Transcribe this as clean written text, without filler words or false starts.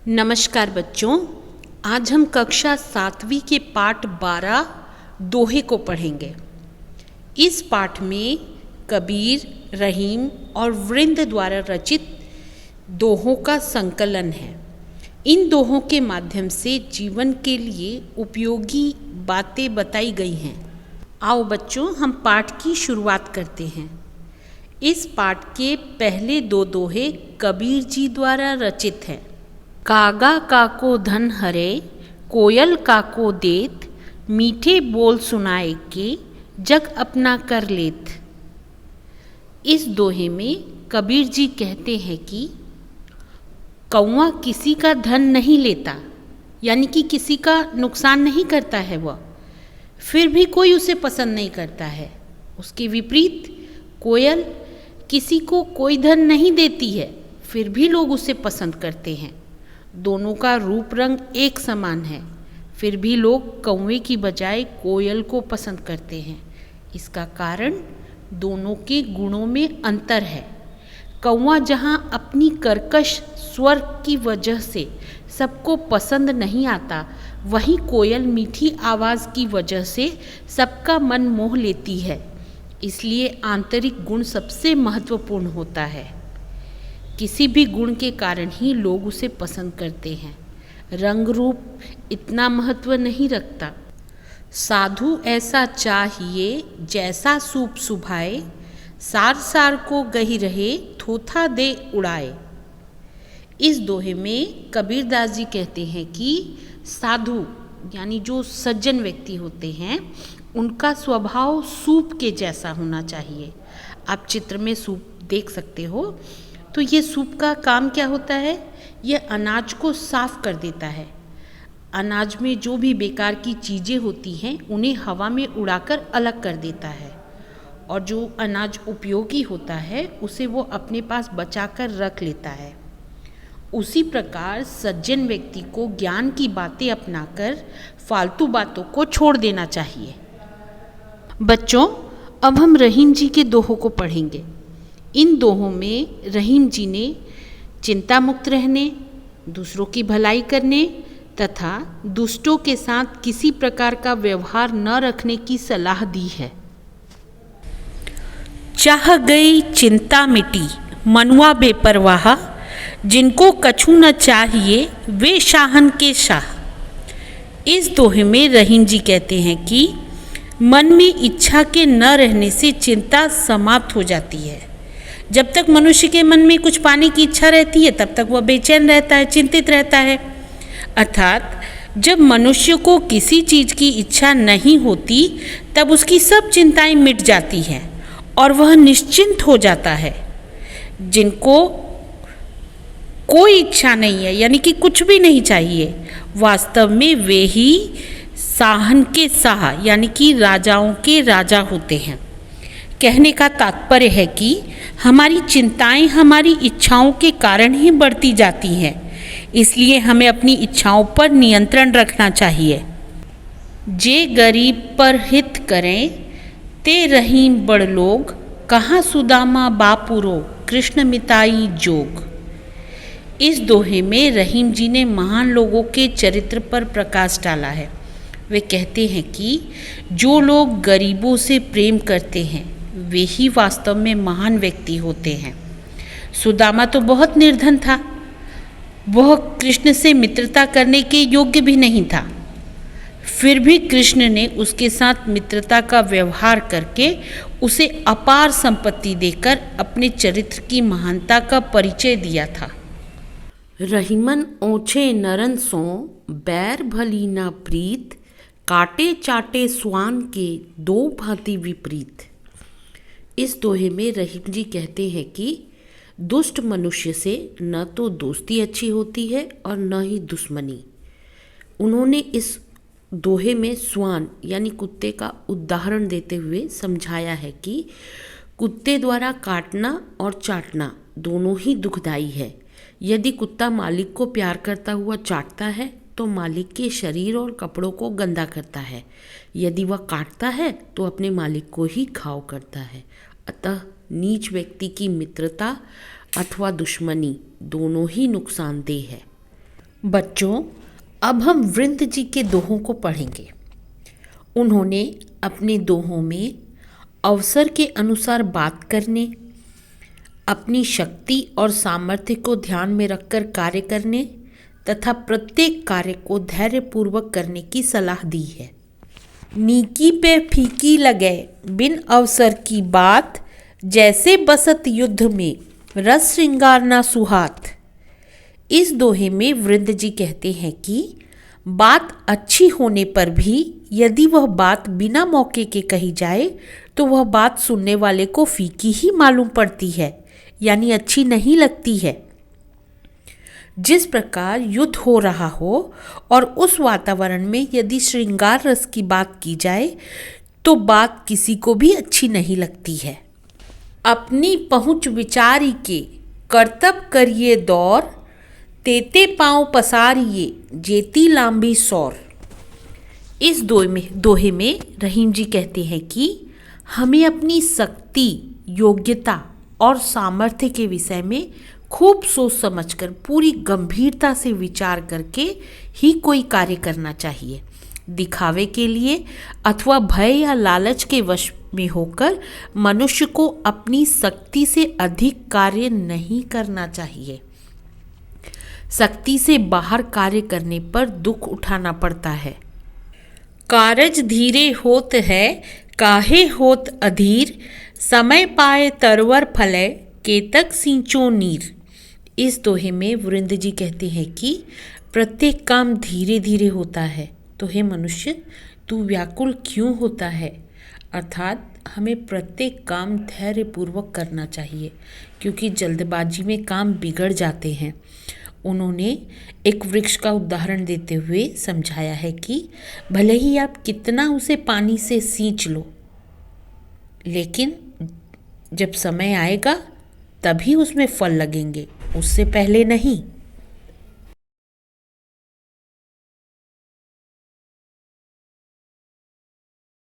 नमस्कार बच्चों, आज हम कक्षा 7वीं के पाठ 12 दोहे को पढ़ेंगे। इस पाठ में कबीर, रहीम और वृंद द्वारा रचित दोहों का संकलन है। इन दोहों के माध्यम से जीवन के लिए उपयोगी बातें बताई गई हैं। आओ बच्चों, हम पाठ की शुरुआत करते हैं। इस पाठ के पहले दो दोहे कबीर जी द्वारा रचित हैं। कागा काको धन हरे, कोयल काको देत, मीठे बोल सुनाए के जग अपना कर लेत। इस दोहे में कबीर जी कहते हैं कि कौआ किसी का धन नहीं लेता, यानी कि किसी का नुकसान नहीं करता है वह, फिर भी कोई उसे पसंद नहीं करता है। उसके विपरीत कोयल किसी को कोई धन नहीं देती है, फिर भी लोग उसे पसंद करते हैं। दोनों का रूप रंग एक समान है, फिर भी लोग कौवे की बजाय कोयल को पसंद करते हैं। इसका कारण दोनों के गुणों में अंतर है। कौवा जहाँ अपनी कर्कश स्वर की वजह से सबको पसंद नहीं आता, वहीं कोयल मीठी आवाज़ की वजह से सबका मन मोह लेती है। इसलिए आंतरिक गुण सबसे महत्वपूर्ण होता है। किसी भी गुण के कारण ही लोग उसे पसंद करते हैं। रंग रूप इतना महत्व नहीं रखता। साधु ऐसा चाहिए जैसा सूप सुभाए, सार सार को गही रहे थोथा दे उड़ाए। इस दोहे में कबीरदास जी कहते हैं कि साधु यानी जो सज्जन व्यक्ति होते हैं, उनका स्वभाव सूप के जैसा होना चाहिए। आप चित्र में सूप देख सकते हो। तो ये सूप का काम क्या होता है? ये अनाज को साफ कर देता है। अनाज में जो भी बेकार की चीज़ें होती हैं उन्हें हवा में उड़ाकर अलग कर देता है, और जो अनाज उपयोगी होता है उसे वो अपने पास बचाकर रख लेता है। उसी प्रकार सज्जन व्यक्ति को ज्ञान की बातें अपनाकर फालतू बातों को छोड़ देना चाहिए। बच्चों, अब हम रहीम जी के दोहों को पढ़ेंगे। इन दोहों में रहीम जी ने चिंता मुक्त रहने, दूसरों की भलाई करने तथा दुष्टों के साथ किसी प्रकार का व्यवहार न रखने की सलाह दी है। चाह गई चिंता मिटी, मनुआ बेपरवाह, जिनको कछु न चाहिए वे शाहन के शाह। इस दोहे में रहीम जी कहते हैं कि मन में इच्छा के न रहने से चिंता समाप्त हो जाती है। जब तक मनुष्य के मन में कुछ पाने की इच्छा रहती है, तब तक वह बेचैन रहता है, चिंतित रहता है। अर्थात जब मनुष्य को किसी चीज़ की इच्छा नहीं होती, तब उसकी सब चिंताएं मिट जाती हैं और वह निश्चिंत हो जाता है। जिनको कोई इच्छा नहीं है, यानी कि कुछ भी नहीं चाहिए, वास्तव में वे ही शाहन के शाह यानी कि राजाओं के राजा होते हैं। कहने का तात्पर्य है कि हमारी चिंताएं हमारी इच्छाओं के कारण ही बढ़ती जाती हैं, इसलिए हमें अपनी इच्छाओं पर नियंत्रण रखना चाहिए। जे गरीब पर हित करें ते रहीम बड़ लोग, कहाँ सुदामा बापुरो कृष्ण मिताई जोग। इस दोहे में रहीम जी ने महान लोगों के चरित्र पर प्रकाश डाला है। वे कहते हैं कि जो लोग गरीबों से प्रेम करते हैं वे ही वास्तव में महान व्यक्ति होते हैं। सुदामा तो बहुत निर्धन था, वह कृष्ण से मित्रता करने के योग्य भी नहीं था, फिर भी कृष्ण ने उसके साथ मित्रता का व्यवहार करके उसे अपार संपत्ति देकर अपने चरित्र की महानता का परिचय दिया था। रहीमन ओछे नरन सो बैर भली ना प्रीत, काटे चाटे स्वान के दो भांति विपरीत। इस दोहे में रहीम जी कहते हैं कि दुष्ट मनुष्य से न तो दोस्ती अच्छी होती है और न ही दुश्मनी। उन्होंने इस दोहे में स्वान यानी कुत्ते का उदाहरण देते हुए समझाया है कि कुत्ते द्वारा काटना और चाटना दोनों ही दुखदायी है। यदि कुत्ता मालिक को प्यार करता हुआ चाटता है तो मालिक के शरीर और कपड़ों को गंदा करता है। यदि वह काटता है तो अपने मालिक को ही घाव करता है। अतः नीच व्यक्ति की मित्रता अथवा दुश्मनी दोनों ही नुकसानदेह है। बच्चों, अब हम वृंद जी के दोहों को पढ़ेंगे। उन्होंने अपने दोहों में अवसर के अनुसार बात करने, अपनी शक्ति और सामर्थ्य को ध्यान में रखकर कार्य करने तथा प्रत्येक कार्य को धैर्यपूर्वक करने की सलाह दी है। नीकी पे फीकी लगे बिन अवसर की बात, जैसे बसत युद्ध में रस श्रृंगार ना सुहात। इस दोहे में वृंद जी कहते हैं कि बात अच्छी होने पर भी यदि वह बात बिना मौके के कही जाए तो वह बात सुनने वाले को फीकी ही मालूम पड़ती है, यानी अच्छी नहीं लगती है। जिस प्रकार युद्ध हो रहा हो और उस वातावरण में यदि श्रृंगार रस की बात की जाए तो बात किसी को भी अच्छी नहीं लगती है। अपनी पहुँच विचारी के कर्तव्य करिए दौर, तेते पाँव पसारिए जेती लांबी सौर। इस दोहे में रहीम जी कहते हैं कि हमें अपनी शक्ति, योग्यता और सामर्थ्य के विषय में खूब सोच समझकर पूरी गंभीरता से विचार करके ही कोई कार्य करना चाहिए। दिखावे के लिए अथवा भय या लालच के वश में होकर मनुष्य को अपनी शक्ति से अधिक कार्य नहीं करना चाहिए। शक्ति से बाहर कार्य करने पर दुख उठाना पड़ता है। कारज धीरे होत है काहे होत अधीर, समय पाए तरवर फले केतक सिंचो नीर। इस दोहे में वृंद जी कहते हैं कि प्रत्येक काम धीरे धीरे होता है, तो हे मनुष्य तू व्याकुल क्यों होता है। अर्थात हमें प्रत्येक काम धैर्यपूर्वक करना चाहिए, क्योंकि जल्दबाजी में काम बिगड़ जाते हैं। उन्होंने एक वृक्ष का उदाहरण देते हुए समझाया है कि भले ही आप कितना उसे पानी से सींच लो, लेकिन जब समय आएगा तभी उसमें फल लगेंगे, उससे पहले नहीं।